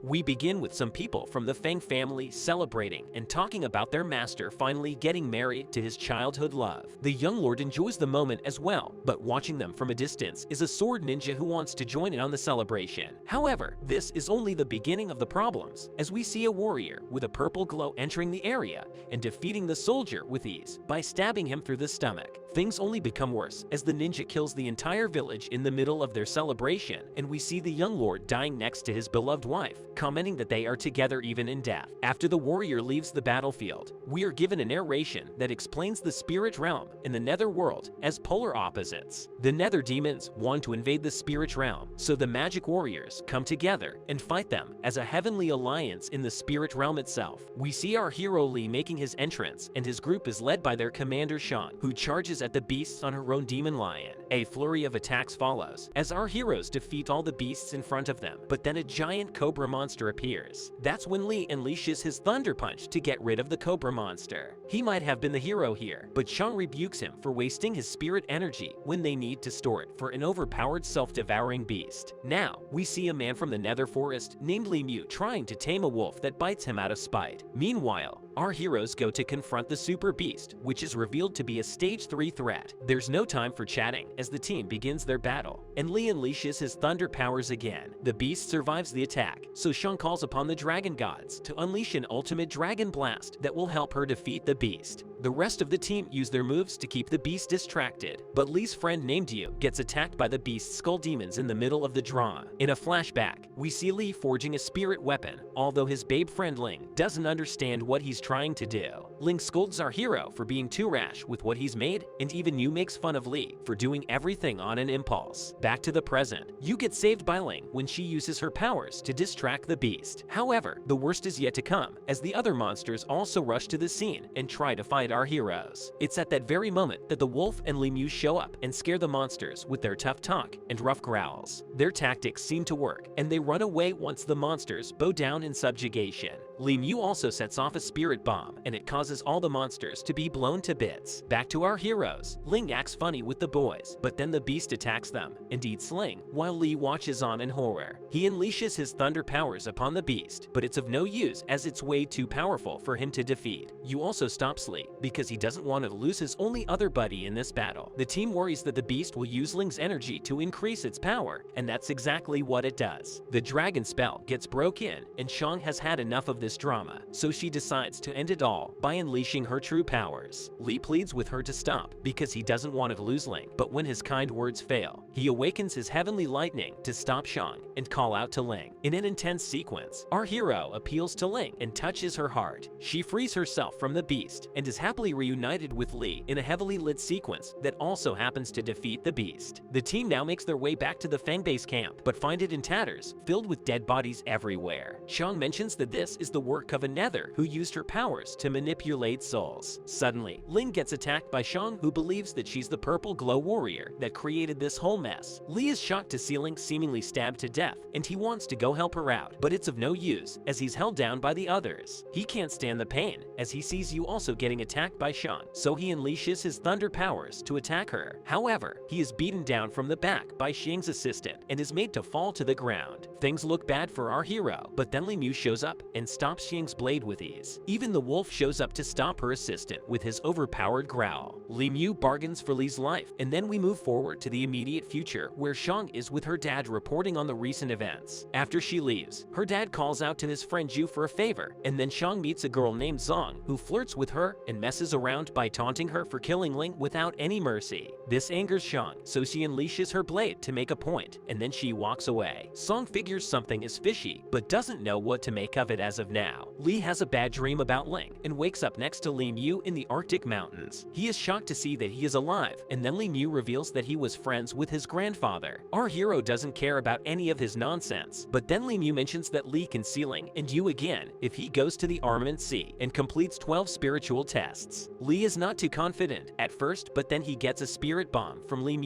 We begin with some people from the Fang family celebrating and talking about their master finally getting married to his childhood love. The young lord enjoys the moment as well, but watching them from a distance is a sword ninja who wants to join in on the celebration. However, this is only the beginning of the problems, as we see a warrior with a purple glow entering the area and defeating the soldier with ease by stabbing him through the stomach. Things only become worse as the ninja kills the entire village in the middle of their celebration, and we see the young lord dying next to his beloved wife, commenting that they are together even in death. After the warrior leaves the battlefield, we are given a narration that explains the spirit realm and the nether world as polar opposites. The nether demons want to invade the spirit realm, so the magic warriors come together and fight them as a heavenly alliance in the spirit realm itself. We see our hero Lee making his entrance, and his group is led by their commander Sean, who charges at the beasts on her own demon lion. A flurry of attacks follows as our heroes defeat all the beasts in front of them, but then a giant cobra monster appears. That's when Lee unleashes his thunder punch to get rid of the cobra monster. He might have been the hero here, but Shang rebukes him for wasting his spirit energy when they need to store it for an overpowered self-devouring beast. Now, we see a man from the nether forest named Ling trying to tame a wolf that bites him out of spite. Meanwhile, our heroes go to confront the super beast, which is revealed to be a stage 3 threat. There's no time for chatting as the team begins their battle, and Lee unleashes his thunder powers again. The beast survives the attack, so Shang calls upon the dragon gods to unleash an ultimate dragon blast that will help her defeat the beast. The rest of the team use their moves to keep the beast distracted, but Lee's friend named Yu gets attacked by the beast's skull demons in the middle of the draw. In a flashback, we see Lee forging a spirit weapon, although his babe friend Ling doesn't understand what he's trying to do. Ling scolds our hero for being too rash with what he's made, and even Yu makes fun of Lee for doing everything on an impulse. Back to the present, Yu gets saved by Ling when she uses her powers to distract the beast. However, the worst is yet to come, as the other monsters also rush to the scene and try to fight our heroes. It's at that very moment that the wolf and Ling show up and scare the monsters with their tough talk and rough growls. Their tactics seem to work, and they run away once the monsters bow down in subjugation. Ling also sets off a spirit bomb, and it causes all the monsters to be blown to bits. Back to our heroes. Ling acts funny with the boys, but then the beast attacks them and eats Ling, while Lee watches on in horror. He unleashes his thunder powers upon the beast, but it's of no use as it's way too powerful for him to defeat. Yu also stops Lee because he doesn't want to lose his only other buddy in this battle. The team worries that the beast will use Ling's energy to increase its power, and that's exactly what it does. The dragon spell gets broke in, and Shang has had enough of this drama, so she decides to end it all by unleashing her true powers. Lee pleads with her to stop because he doesn't want to lose Ling, but when his kind words fail, he awakens his heavenly lightning to stop Shang and call out to Ling. In an intense sequence, our hero appeals to Ling and touches her heart. She frees herself from the beast and is happily reunited with Lee in a heavily lit sequence that also happens to defeat the beast. The team now makes their way back to the Fang base camp, but find it in tatters, filled with dead bodies everywhere. Shang mentions that this is the work of a nether who used her powers to manipulate souls. Suddenly, Ling gets attacked by Shang, who believes that she's the purple glow warrior that created this whole mess. Lee is shocked to see Ling seemingly stabbed to death, and he wants to go help her out, but it's of no use as he's held down by the others. He can't stand the pain as he sees Yu also getting attacked by Shang, so he unleashes his thunder powers to attack her. However, he is beaten down from the back by Xing's assistant and is made to fall to the ground. Things look bad for our hero, but then Ling shows up and stops Xing's blade with ease. Even the wolf shows up to stop her assistant with his overpowered growl. Ling bargains for Lee's life, and then we move forward to the immediate future where Shang is with her dad reporting on the recent events. After she leaves, her dad calls out to his friend Ju for a favor, and then Shang meets a girl named Zong who flirts with her and messes around by taunting her for killing Ling without any mercy. This angers Shang, so she unleashes her blade to make a point, and then she walks away. Zong figures something is fishy, but doesn't know what to make of it as of now. Lee has a bad dream about Ling and wakes up next to Ling in the Arctic mountains. He is shocked to see that he is alive, and then Ling reveals that he was friends with his grandfather. Our hero doesn't care about any of his nonsense, but then Ling mentions that Lee can see Ling and Yu again if he goes to the Armament Sea and completes 12 spiritual tests. Lee is not too confident at first, but then he gets a spirit bomb from Ling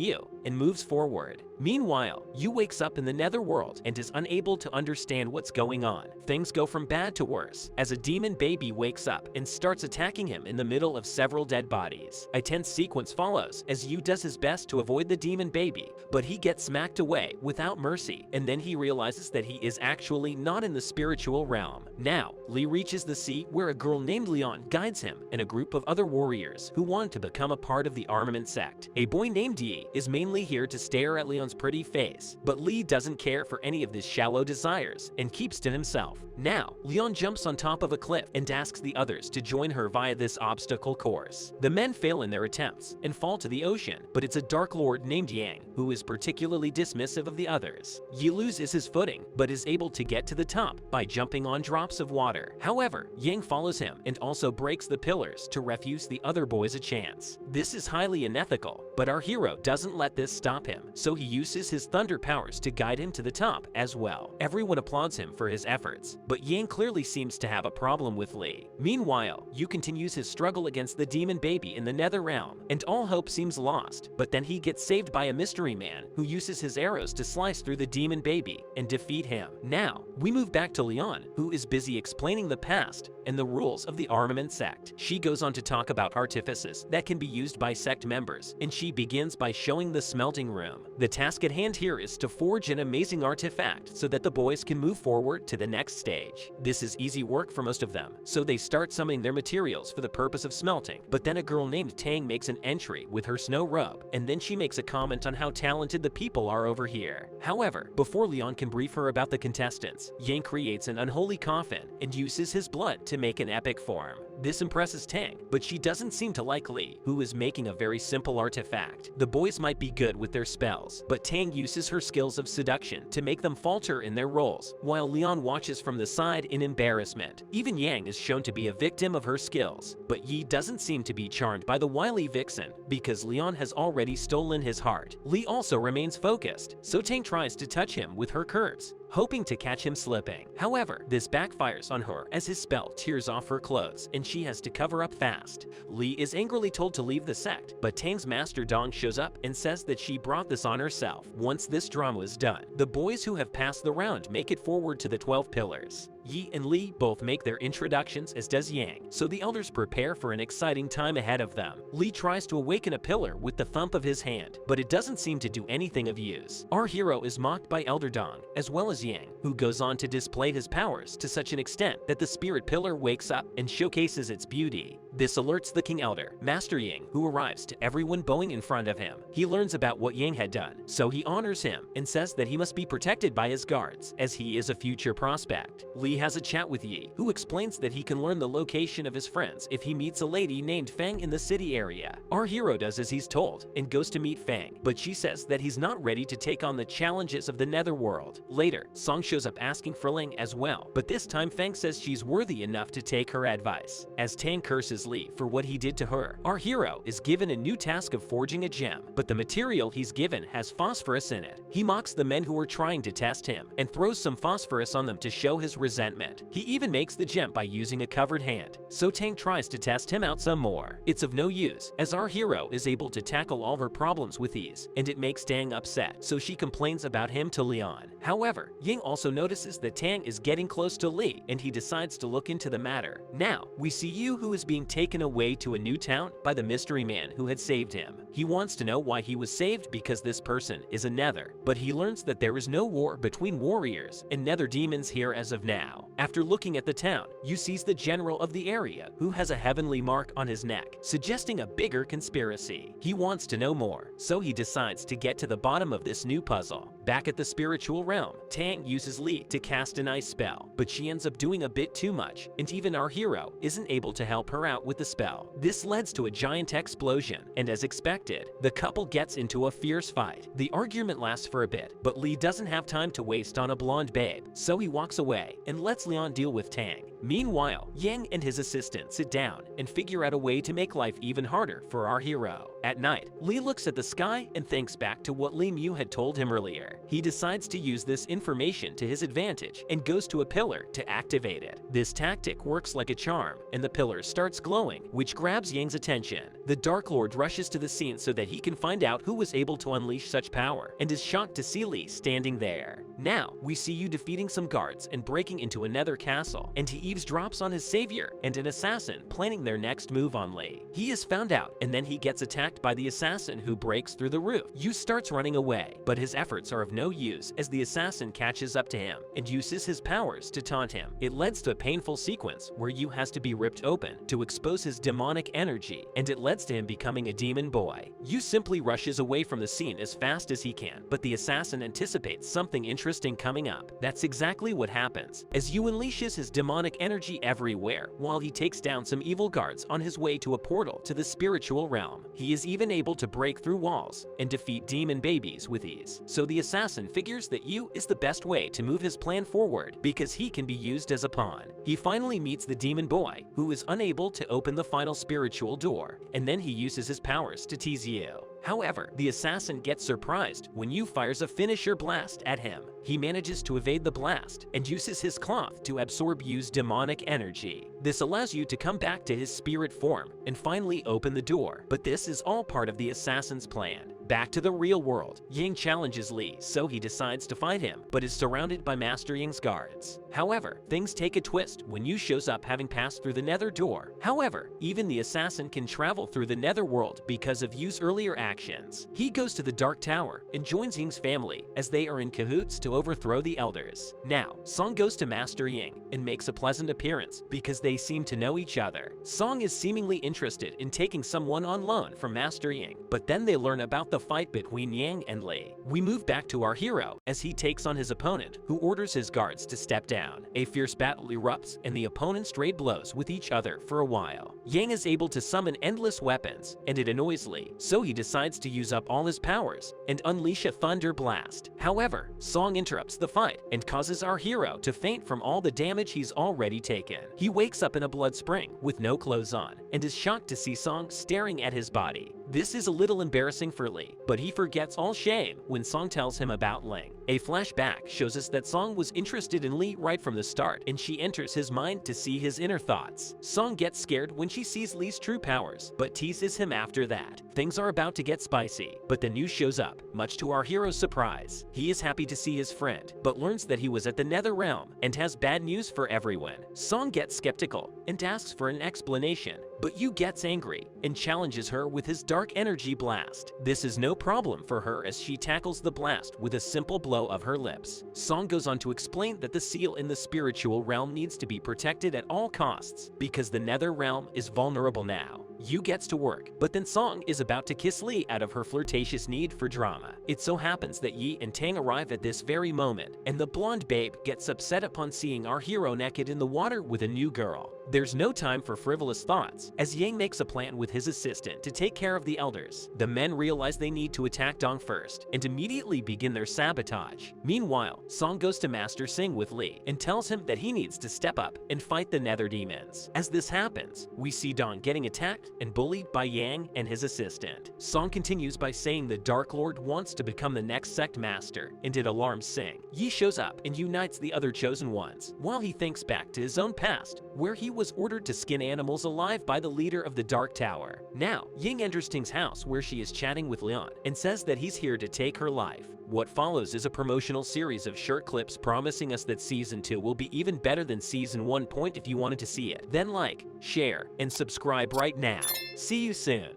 and moves forward. Meanwhile, Yu wakes up in the nether world and is unable to understand what's going on. Things go from bad to to worse, as a demon baby wakes up and starts attacking him in the middle of several dead bodies. A tense sequence follows as Yu does his best to avoid the demon baby, but he gets smacked away without mercy, and then he realizes that he is actually not in the spiritual realm. Now, Lee reaches the sea where a girl named Leon guides him and a group of other warriors who want to become a part of the Armament sect. A boy named Yi is mainly here to stare at Leon's pretty face, but Lee doesn't care for any of his shallow desires and keeps to himself. Now, Leon jumps on top of a cliff and asks the others to join her via this obstacle course. The men fail in their attempts and fall to the ocean, but it's a Dark Lord named Yang who is particularly dismissive of the others. Yi loses his footing, but is able to get to the top by jumping on drops of water. However, Yang follows him and also breaks the pillars to refuse the other boys a chance. This is highly unethical, but our hero doesn't let this stop him, so he uses his thunder powers to guide him to the top as well. Everyone applauds him for his efforts, but Yang clearly seems to have a problem with Lee. Meanwhile, Yu continues his struggle against the demon baby in the nether realm, and all hope seems lost, but then he gets saved by a mystery man who uses his arrows to slice through the demon baby and defeat him. Now, we move back to Leon, who is busy explaining the past and the rules of the Armament sect. She goes on to talk about artifices that can be used by sect members, and she begins by showing the smelting room. The task at hand here is to forge an amazing artifact so that the boys can move forward to the next stage. This is easy work for most of them, so they start summoning their materials for the purpose of smelting, but then a girl named Tang makes an entry with her snow robe, and then she makes a comment on how talented the people are over here. However, before Leon can brief her about the contestants, Yang creates an unholy coffin and uses his blood to make an epic form. This impresses Tang, but she doesn't seem to like Lee, who is making a very simple artifact. The boys might be good with their spells, but Tang uses her skills of seduction to make them falter in their roles, while Leon watches from the side in embarrassment. Even Yang is shown to be a victim of her skills, but Yi doesn't seem to be charmed by the wily vixen because Leon has already stolen his heart. Lee also remains focused, so Tang tries to touch him with her curves, hoping to catch him slipping. However, this backfires on her as his spell tears off her clothes and she has to cover up fast. Lee is angrily told to leave the sect, but Tang's master Dong shows up and says that she brought this on herself. Once this drama is done, the boys who have passed the round make it forward to the 12 pillars. Yi and Lee both make their introductions, as does Yang, so the elders prepare for an exciting time ahead of them. Lee tries to awaken a pillar with the thump of his hand, but it doesn't seem to do anything of use. Our hero is mocked by Elder Dong, as well as Yang, who goes on to display his powers to such an extent that the spirit pillar wakes up and showcases its beauty. This alerts the King Elder, Master Yang, who arrives to everyone bowing in front of him. He learns about what Yang had done, so he honors him and says that he must be protected by his guards, as he is a future prospect. Lee has a chat with Yi, who explains that he can learn the location of his friends if he meets a lady named Fang in the city area. Our hero does as he's told and goes to meet Fang, but she says that he's not ready to take on the challenges of the netherworld. Later, Song shows up asking for Ling as well, but this time Fang says she's worthy enough to take her advice. As Tang curses Lee for what he did to her, our hero is given a new task of forging a gem, but the material he's given has phosphorus in it. He mocks the men who are trying to test him and throws some phosphorus on them to show his resentment. He even makes the gem by using a covered hand, so Tang tries to test him out some more. It's of no use, as our hero is able to tackle all her problems with ease, and it makes Tang upset, so she complains about him to Leon. However, Ying also notices that Tang is getting close to Lee, and he decides to look into the matter. Now, we see Yu, who is being taken away to a new town by the mystery man who had saved him. He wants to know why he was saved because this person is a nether, but he learns that there is no war between warriors and nether demons here as of now. After looking at the town, Yu sees the general of the area who has a heavenly mark on his neck, suggesting a bigger conspiracy. He wants to know more, so he decides to get to the bottom of this new puzzle. Back at the spiritual realm, Tang uses Lee to cast an ice spell, but she ends up doing a bit too much, and even our hero isn't able to help her out with the spell. This leads to a giant explosion, and as expected, the couple gets into a fierce fight. The argument lasts for a bit, but Lee doesn't have time to waste on a blonde babe, so he walks away and lets Leon deal with Tang. Meanwhile, Yang and his assistant sit down and figure out a way to make life even harder for our hero. At night, Lee looks at the sky and thinks back to what Lee Mew had told him earlier. He decides to use this information to his advantage and goes to a pillar to activate it. This tactic works like a charm, and the pillar starts glowing, which grabs Yang's attention. The Dark Lord rushes to the scene so that he can find out who was able to unleash such power, and is shocked to see Lee standing there. Now, we see Yu defeating some guards and breaking into a nether castle, and he eavesdrops on his savior and an assassin planning their next move on Lee. He is found out, and then he gets attacked by the assassin, who breaks through the roof. Yu starts running away, but his efforts are of no use as the assassin catches up to him and uses his powers to taunt him. It leads to a painful sequence where Yu has to be ripped open to expose his demonic energy, and it leads to him becoming a demon boy. Yu simply rushes away from the scene as fast as he can, but the assassin anticipates something interesting coming up. That's exactly what happens, as Yu unleashes his demonic energy everywhere while he takes down some evil guards on his way to a portal to the spiritual realm. He is even able to break through walls and defeat demon babies with ease. So the assassin figures that Yu is the best way to move his plan forward because he can be used as a pawn. He finally meets the demon boy, who is unable to open the final spiritual door, and then he uses his powers to tease Yu. However, the assassin gets surprised when Yu fires a finisher blast at him. He manages to evade the blast and uses his cloth to absorb Yu's demonic energy. This allows Yu to come back to his spirit form and finally open the door, but this is all part of the assassin's plan. Back to the real world, Ying challenges Lee, so he decides to fight him, but is surrounded by Master Ying's guards. However, things take a twist when Yu shows up having passed through the nether door. However, even the assassin can travel through the nether world because of Yu's earlier actions. He goes to the Dark Tower and joins Ying's family as they are in cahoots to overthrow the elders. Now, Song goes to Master Ying and makes a pleasant appearance because they seem to know each other. Song is seemingly interested in taking someone on loan from Master Ying, but then they learn about the fight between Yang and Lee. We move back to our hero as he takes on his opponent, who orders his guards to step down. A fierce battle erupts and the opponents trade blows with each other for a while. Yang is able to summon endless weapons, and it annoys Lee, so he decides to use up all his powers and unleash a thunder blast. However, Song interrupts the fight and causes our hero to faint from all the damage he's already taken. He wakes up in a blood spring with no clothes on and is shocked to see Song staring at his body. This is a little embarrassing for Lee, but he forgets all shame when Song tells him about Ling. A flashback shows us that Song was interested in Lee right from the start, and she enters his mind to see his inner thoughts. Song gets scared when she sees Lee's true powers, but teases him after that. Things are about to get spicy, but the news shows up, much to our hero's surprise. He is happy to see his friend, but learns that he was at the nether realm and has bad news for everyone. Song gets skeptical and asks for an explanation, but Yu gets angry and challenges her with his dark energy blast. This is no problem for her as she tackles the blast with a simple blow of her lips. Song goes on to explain that the seal in the spiritual realm needs to be protected at all costs because the nether realm is vulnerable now. Yu gets to work, but then Song is about to kiss Lee out of her flirtatious need for drama. It so happens that Yi and Tang arrive at this very moment, and the blonde babe gets upset upon seeing our hero naked in the water with a new girl. There's no time for frivolous thoughts, as Yang makes a plan with his assistant to take care of the elders. The men realize they need to attack Dong first, and immediately begin their sabotage. Meanwhile, Song goes to Master Sing with Lee, and tells him that he needs to step up and fight the nether demons. As this happens, we see Dong getting attacked and bullied by Yang and his assistant. Song continues by saying the Dark Lord wants to become the next sect master, and it alarms Sing. Yi shows up and unites the other chosen ones, while he thinks back to his own past, where he was ordered to skin animals alive by the leader of the Dark Tower. Now, Ying enters Ting's house where she is chatting with Leon and says that he's here to take her life. What follows is a promotional series of short clips promising us that Season 2 will be even better than Season 1. If you wanted to see it, then like, share, and subscribe right now. See you soon.